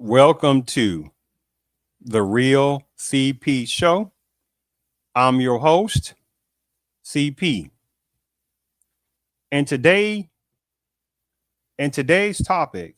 Welcome to the Real CP Show. I'm your host, CP. And today's topic,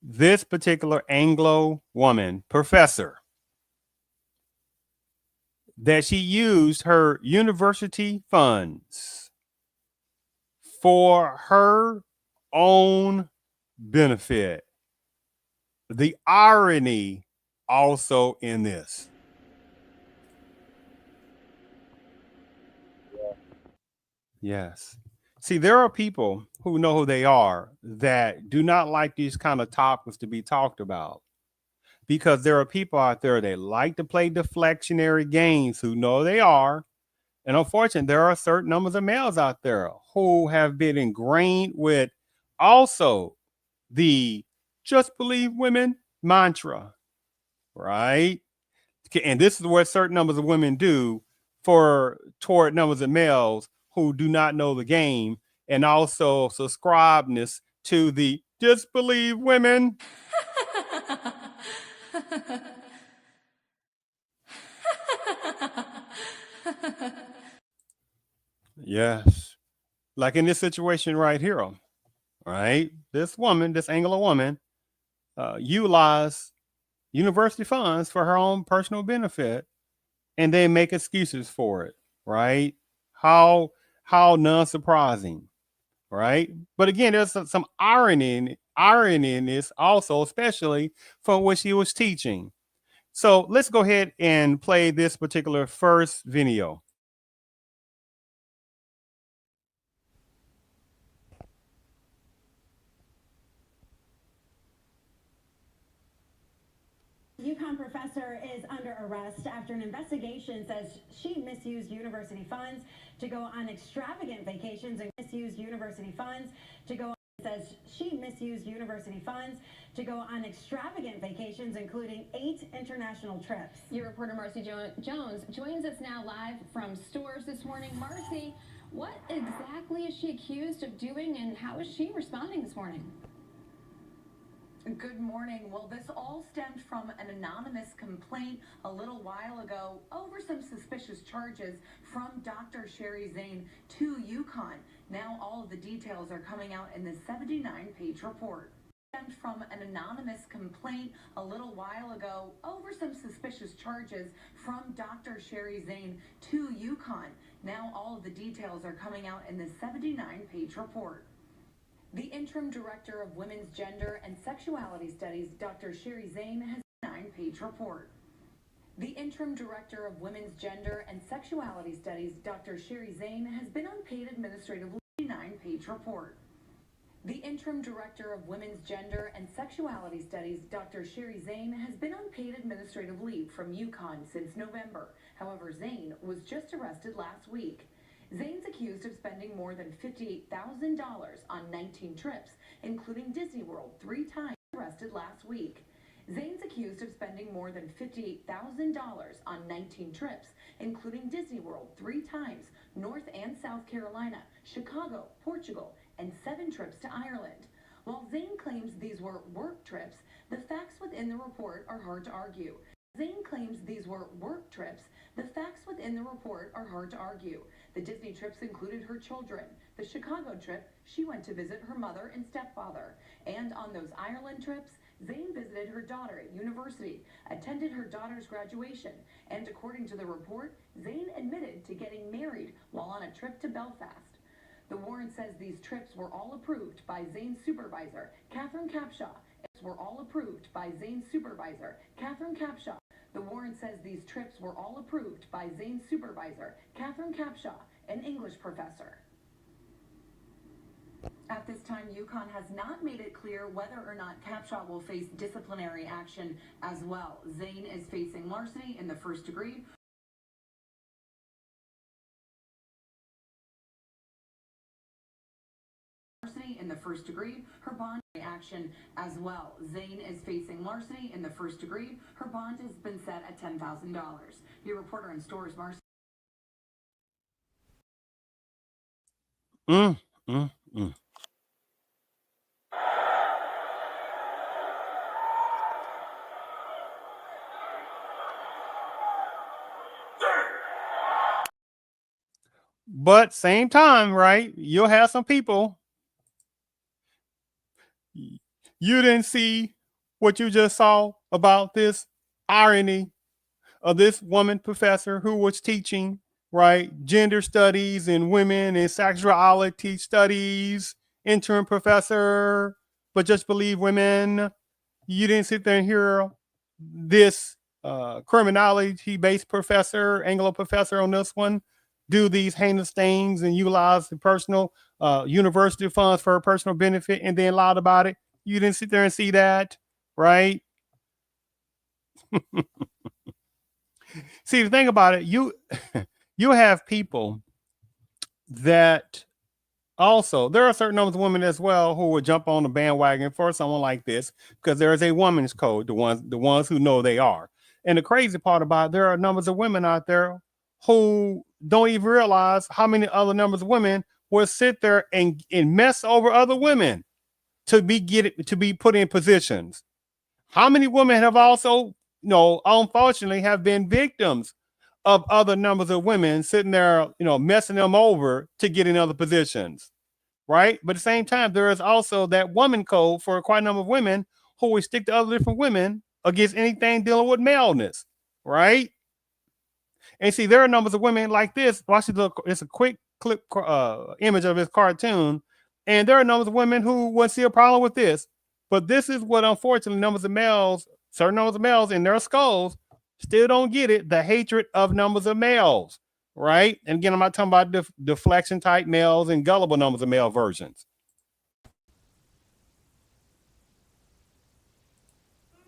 this particular Anglo woman, professor, that she used her university funds for her own benefit. The irony also in this. Yes. See, there are people who know who they are that do not like these kind of topics to be talked about because there are people out there that like to play deflectionary games who know they are. And unfortunately, there are certain numbers of males out there who have been ingrained with also the just believe women mantra, right? And this is what certain numbers of women do for toward numbers of males who do not know the game and also subscribeness to the just believe women. Yes. Like in this situation right here, right? This woman, this Anglo woman, utilized university funds for her own personal benefit and they make excuses for it, right? How how non-surprising, right? But again, there's some irony in this also, especially for what she was teaching. So let's go ahead and play this particular first video. UConn professor is under arrest after an investigation says she misused university funds to go on extravagant vacations and misused university funds to go says she misused university funds to go on extravagant vacations, including 8 international trips. Your reporter Marcy Jones joins us now live from Stores this morning. Marcy, what exactly is she accused of doing and how is she responding this morning? Good morning. Well, this all stemmed from an anonymous complaint a little while ago over some suspicious charges from Dr. Sherry Zane to UConn. Now all of the details are coming out in this 79-page report. Stemmed from an anonymous complaint a little while ago over some suspicious charges from Dr. Sherry Zane to UConn. Now all of the details are coming out in this 79-page report. The interim director of Women's Gender and Sexuality Studies, Dr. Sherry Zane, has a 9-page report. The interim director of Women's Gender and Sexuality Studies, Dr. Sherry Zane, has been on paid administrative leave. 9-page report. The interim director of Women's Gender and Sexuality Studies, Dr. Sherry Zane, has been on paid administrative leave from UConn since November. However, Zane was just arrested last week. Zane's accused of spending more than $58,000 on 19 trips, including Disney World 3 times. Arrested last week. Zane's accused of spending more than $58,000 on 19 trips, including Disney World 3 times, North and South Carolina, Chicago, Portugal, and 7 trips to Ireland. While Zane claims these were work trips, the facts within the report are hard to argue. Zane claims these were work trips. The facts within the report are hard to argue. The Disney trips included her children. The Chicago trip, she went to visit her mother and stepfather. And on those Ireland trips, Zane visited her daughter at university, attended her daughter's graduation, and according to the report, Zane admitted to getting married while on a trip to Belfast. The warrant says these trips were all approved by Zane's supervisor, Catherine Capshaw. Were all approved by Zane's supervisor, Catherine Capshaw. The warrant says these trips were all approved by Zane's supervisor, Catherine Capshaw, an English professor. At this time, UConn has not made it clear whether or not Capshaw will face disciplinary action as well. Zane is facing larceny in the first degree. In the first degree, her bond action as well. Zane is facing larceny in the first degree. Her bond has been set at $10,000. Your reporter in Stores, Marcy. Mm, mm, mm. But same time, right? You'll have some people, you didn't see what you just saw about this irony of this woman professor who was teaching, right, gender studies and women and sexuality studies, interim professor, but just believe women. You didn't sit there and hear this criminology based professor, Anglo professor on this one, do these heinous things and utilize the personal university funds for her personal benefit and then lied about it. You didn't sit there and see that, right? See, the thing about it, you have people that also, there are certain numbers of women as well who would jump on the bandwagon for someone like this because there is a woman's code, the ones who know they are. And the crazy part about it, there are numbers of women out there who don't even realize how many other numbers of women will sit there and mess over other women to be put in positions. How many women have also, unfortunately, have been victims of other numbers of women sitting there, messing them over to get in other positions, right? But at the same time, there is also that woman code for quite a number of women who will stick to other different women against anything dealing with maleness, right? And see, there are numbers of women like this. Watch this. Look, it's a quick clip image of this cartoon, and there are numbers of women who wouldn't see a problem with this. But this is what, unfortunately, certain numbers of males in their skulls still don't get it. The hatred of numbers of males, right? And again, I'm not talking about deflection type males and gullible numbers of male versions.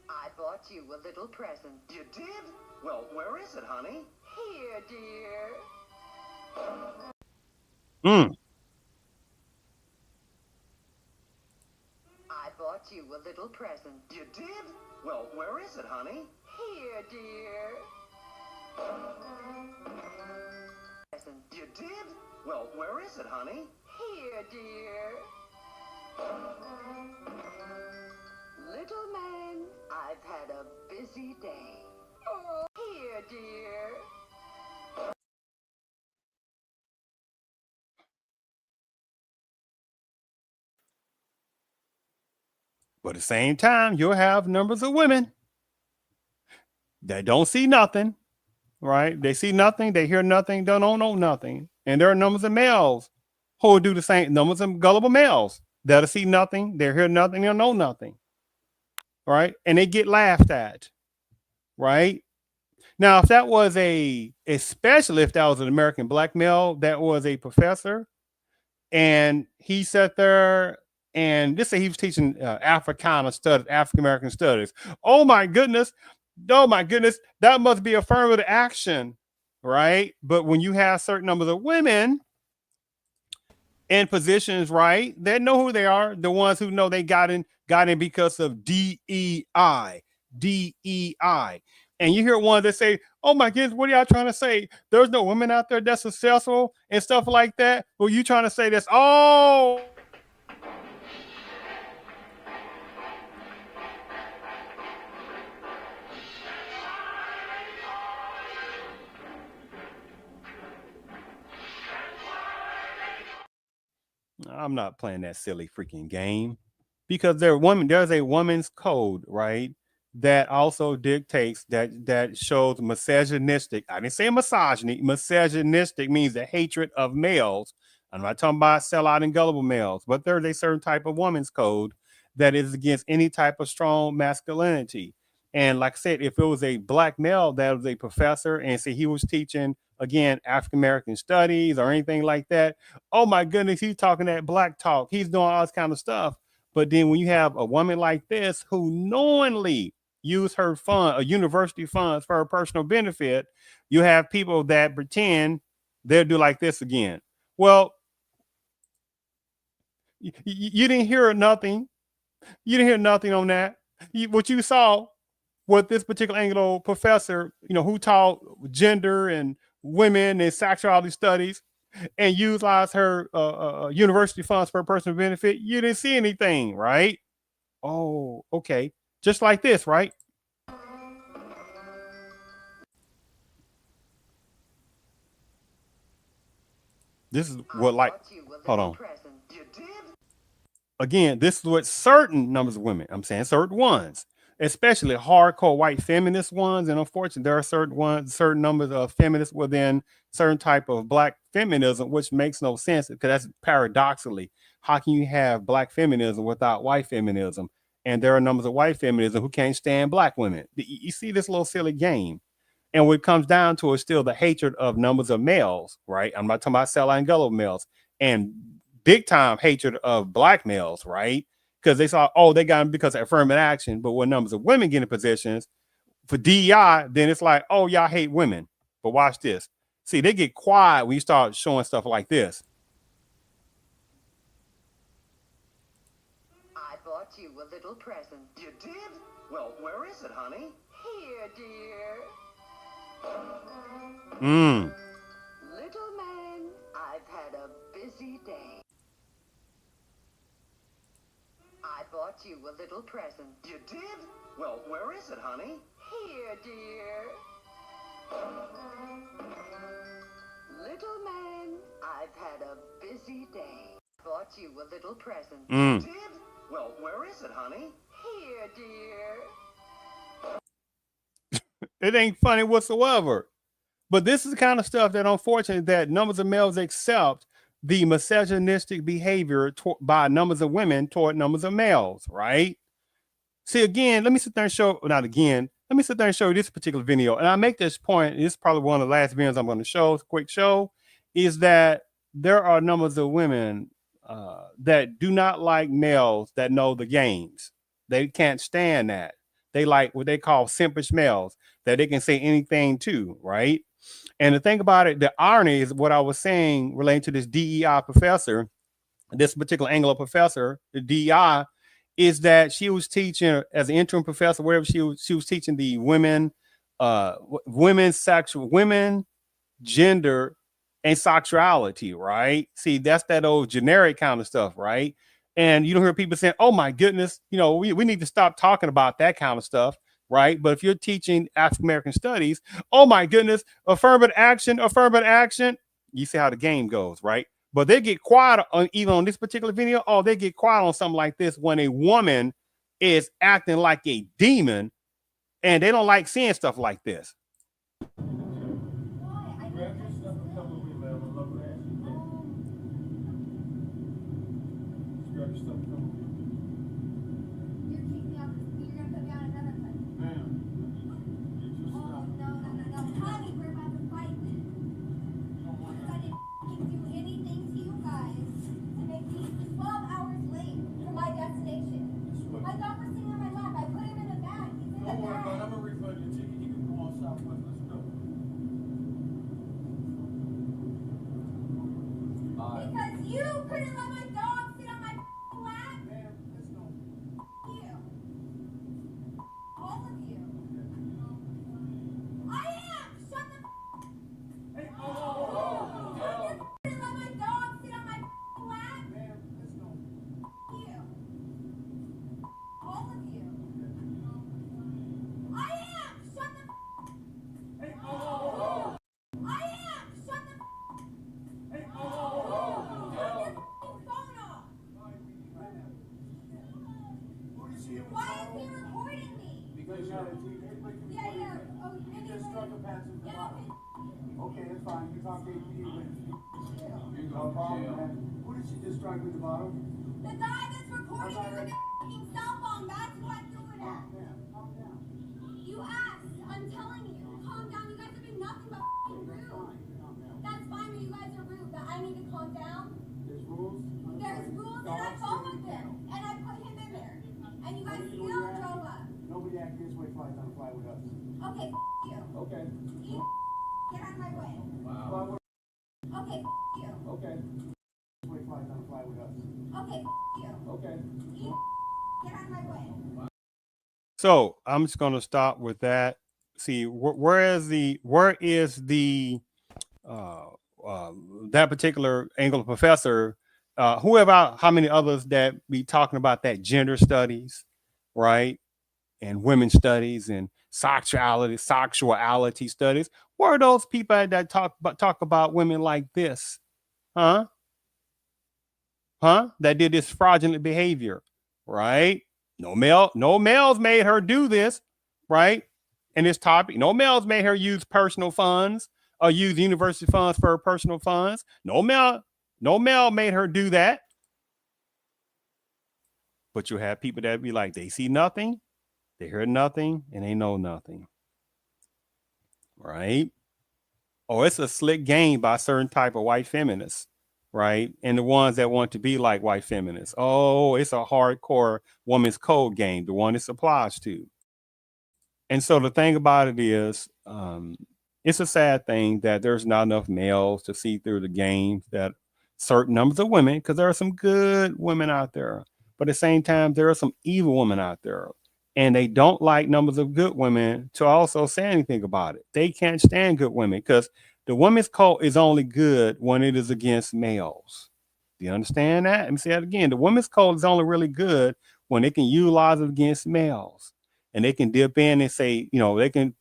I bought you a little present. You did? Well, where is it, honey? Here, dear. Mm. I bought you a little present. You did? Well, where is it, honey? Here, dear. Present. You did? Well, where is it, honey? Here, dear. Little man, I've had a busy day. Oh, here, dear. But at the same time, you'll have numbers of women that don't see nothing, right? They see nothing, they hear nothing, they don't know nothing. And there are numbers of males who will do the same, numbers of gullible males that'll see nothing, they hear nothing, they'll know nothing, right? And they get laughed at, right? Now, if that was especially if that was an American black male that was a professor and he sat there and this say he was teaching Africana studies, African American studies. Oh my goodness, that must be affirmative action, right? But when you have certain numbers of women in positions, right, they know who they are. The ones who know they got in because of DEI, DEI. And you hear one that say, "Oh my goodness, what are y'all trying to say? There's no women out there that's successful and stuff like that." Well, you trying to say this? Oh. I'm not playing that silly freaking game because there's a woman's code, right? That also dictates that shows misogynistic. I didn't say misogyny. Misogynistic means the hatred of males. I'm not talking about sellout and gullible males, but there's a certain type of woman's code that is against any type of strong masculinity. And like I said, if it was a black male that was a professor and say he was teaching again African American studies or anything like that, oh my goodness, he's talking that black talk. He's doing all this kind of stuff. But then when you have a woman like this who knowingly use her fund, a university funds for her personal benefit, you have people that pretend they'll do like this again. Well, you didn't hear nothing. You didn't hear nothing on that. What you saw with this particular Anglo professor, who taught gender and women and sexuality studies and utilize her university funds for personal benefit, you didn't see anything, right? Oh, okay. Just like this, right? This is what, like, bought you a hold little on. present. You did? Again, this is what certain numbers of women, I'm saying certain ones, especially hardcore white feminist ones. And unfortunately, there are certain numbers of feminists within certain type of black feminism, which makes no sense because that's paradoxically, how can you have black feminism without white feminism? And there are numbers of white feminism who can't stand black women. You see this little silly game. And what it comes down to is still the hatred of numbers of males, right? I'm not talking about Cell Anglo males and big time hatred of black males, right? Because they saw, oh, they got them because of affirmative action. But when numbers of women get in positions for DEI, then it's like, oh, y'all hate women. But watch this. See, they get quiet when you start showing stuff like this. I bought you a little present. You did? Well, where is it, honey? Here, dear. Mm. Little man, I've had a busy day. I bought you a little present. You did? Well, where is it, honey? Here, dear. Little man, I've had a busy day. Bought you a little present. You did? Well, where is it, honey? Here, dear. It ain't funny whatsoever. But this is the kind of stuff that, unfortunately, that numbers of males accept the misogynistic behavior by numbers of women toward numbers of males, right? See, again, let me sit there and show, not again, let me sit there and show you this particular video. And I make this point, this is probably one of the last videos I'm going to show, it's a quick show, is that there are numbers of women that do not like males that know the games. They can't stand that. They like what they call simpish males that they can say anything to, right? And the thing about it, the irony is what I was saying relating to this DEI professor, this particular Anglo professor, the DEI, is that she was teaching as an interim professor, wherever she was teaching the women, women, gender, and sexuality, right? See, that's that old generic kind of stuff, right? And you don't hear people saying, oh my goodness, you know, we need to stop talking about that kind of stuff, right? But if you're teaching African American studies, oh my goodness, affirmative action, you see how the game goes, right? But they get quiet even on this particular video. Oh, they get quiet on something like this when a woman is acting like a demon, and they don't like seeing stuff like this. You couldn't let my dog sit on my lap? Ma'am, let's go. You. All of you. I am! Shut the Hey, You couldn't let my dog sit on my lap? ma'am, let's go. You. All of you. I am! Shut the Hey, I am! Shut the hey, Turn your phone off! Who did she hit with Why the is he bottle? recording me? Because you're on a TV. Yeah, yeah. Oh, You just struck a pass with the Yeah, bottle. Okay, that's fine. You talk to APD with okay. no problem, man. Who did she just strike with the bottle? The guy that's recording me with a fucking cell phone, that's who I'm doing it. Calm down. You asked, I'm telling you. Calm down, you guys are being nothing but fucking rude. Calm down. That's fine, but you guys are rude, but I need to calm down. There's rules. There's rules and I followed them. And I put him in there. And you guys still drove up. Nobody act this way flies on a fly with us. Okay, you. Okay. You get out of my way. Fly with Okay, you. Okay. This way flies on a fly with us. Okay, you. Okay. You get out of my way. So I'm just going to stop with that. See, where is the that particular Anglo professor, whoever, how many others that be talking about that gender studies, right? And women's studies and sexuality studies. Where are those people that talk about women like this? Huh? That did this fraudulent behavior, right? No males made her do this, right? And this topic, no males made her use personal funds or use university funds for her personal funds. No male made her do that. But you have people that be like, they see nothing, they hear nothing, and they know nothing, right? Oh, it's a slick game by certain type of white feminists, right? And the ones that want to be like white feminists. Oh, it's a hardcore woman's code game, the one this applies to. And so the thing about it is, it's a sad thing that there's not enough males to see through the game that certain numbers of women, because there are some good women out there, but at the same time, there are some evil women out there. And they don't like numbers of good women to also say anything about it. They can't stand good women because the women's cult is only good when it is against males. Do you understand that? Let me say that again. The women's cult is only really good when they can utilize it against males. And they can dip in and say, they can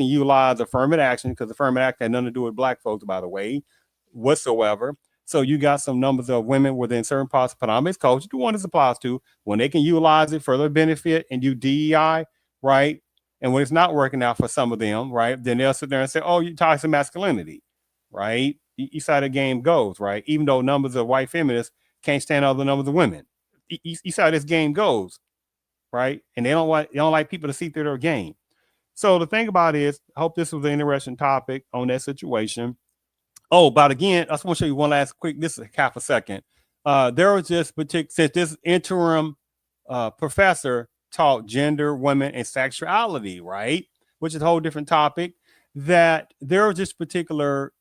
utilize affirmative action, because affirmative action had nothing to do with black folks, by the way, whatsoever. So you got some numbers of women within certain parts of predominant culture, the one this applies to, when they can utilize it for their benefit and do DEI, right? And when it's not working out for some of them, right, then they'll sit there and say, oh, you're toxic masculinity, right? You see how the game goes, right? Even though numbers of white feminists can't stand other numbers of women. You see how this game goes, right? And they don't like people to see through their game. So the thing about it is, I hope this was an interesting topic on that situation. Oh, but again, I just want to show you one last quick. This is half a second. There was this particular, since this interim professor taught gender, women, and sexuality, right? Which is a whole different topic. That there was this particular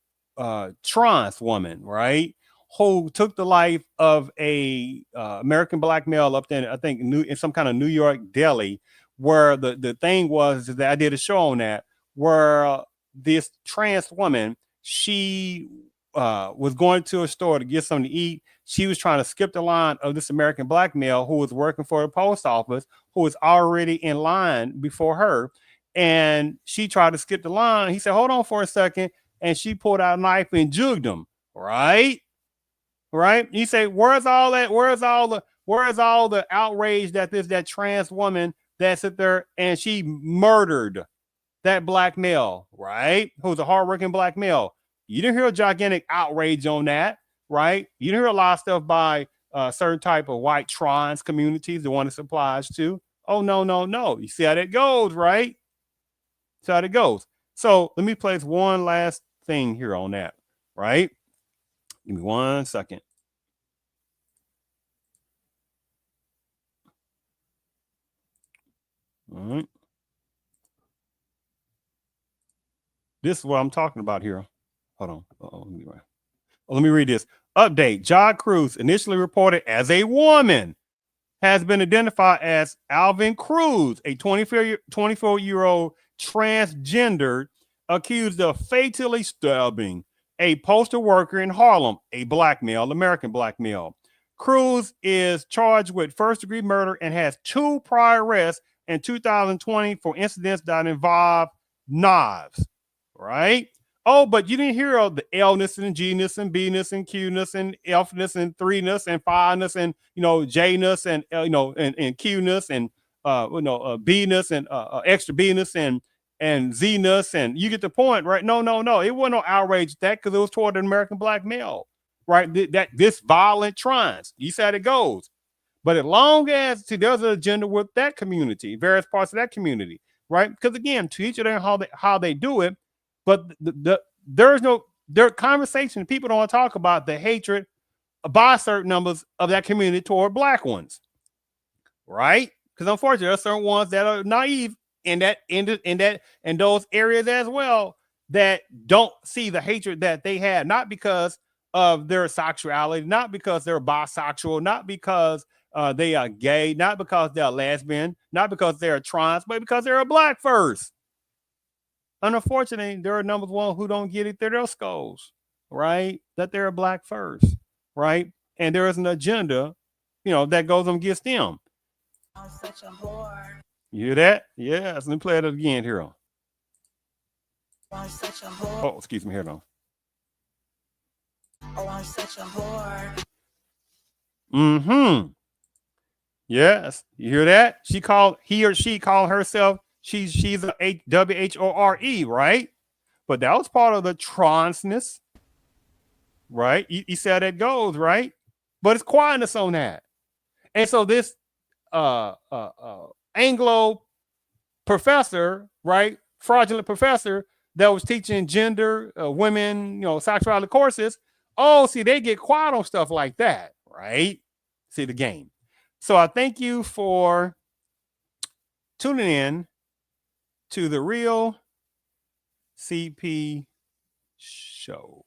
trans woman, right, who took the life of a American black male up there, I think, in some kind of New York deli, where the thing was that I did a show on that, where this trans woman, she was going to a store to get something to eat. She was trying to skip the line of this American black male who was working for the post office, who was already in line before her. And she tried to skip the line. He said, hold on for a second. And she pulled out a knife and jugged him. Right? Right? You say, where's all the outrage that trans woman that sit there and she murdered that black male, right? Who's a hardworking black male. You didn't hear a gigantic outrage on that, right? You didn't hear a lot of stuff by certain type of white trans communities, the one this applies to. Oh, no. You see how that goes, right? See how it goes. So let me place one last thing here on that, right? Give me 1 second. All right. This is what I'm talking about here. Hold on. Let me read this. Update. John Cruz, initially reported as a woman, has been identified as Alvin Cruz, a 24-year-old transgender accused of fatally stabbing a postal worker in Harlem, a black male, American black male. Cruz is charged with first-degree murder and has 2 prior arrests in 2020 for incidents that involve knives, right? Oh, but you didn't hear of the L-ness and G-ness and B-ness and Q-ness and F-ness and 3-ness and 5-ness and, J-ness and, and Q-ness and, B-ness and extra B-ness and Z-ness. And you get the point, right? No. It wasn't no outrage that, because it was toward an American black male, right? This violent trans. You said it goes. But as long as there's an agenda with that community, various parts of that community, right? Because again, to each of them how they do it, but there conversation. People don't want to talk about the hatred by certain numbers of that community toward black ones, right? Because unfortunately, there are certain ones that are naive in those areas as well, that don't see the hatred that they had, not because of their sexuality, not because they're bisexual, not because they are gay, not because they're lesbian, not because they're trans, but because they're a black first. And unfortunately, there are numbers one who don't get it through their skulls, right? That they're a black first, right? And there is an agenda, that goes against them. I'm such a whore. You hear that? Yes. Let me play it again here on. I'm such a whore. Oh, excuse me, here on. Oh, I'm such a whore. Mm-hmm. Yes. You hear that? He or she called herself, she's a WHORE, right? But that was part of the transness, right? You see how that goes, right? But it's quietness on that. And so this Anglo professor, right? Fraudulent professor that was teaching gender, women, sexuality courses. Oh, see, they get quiet on stuff like that, right? See the game. So I thank you for tuning in to the Real CP Show.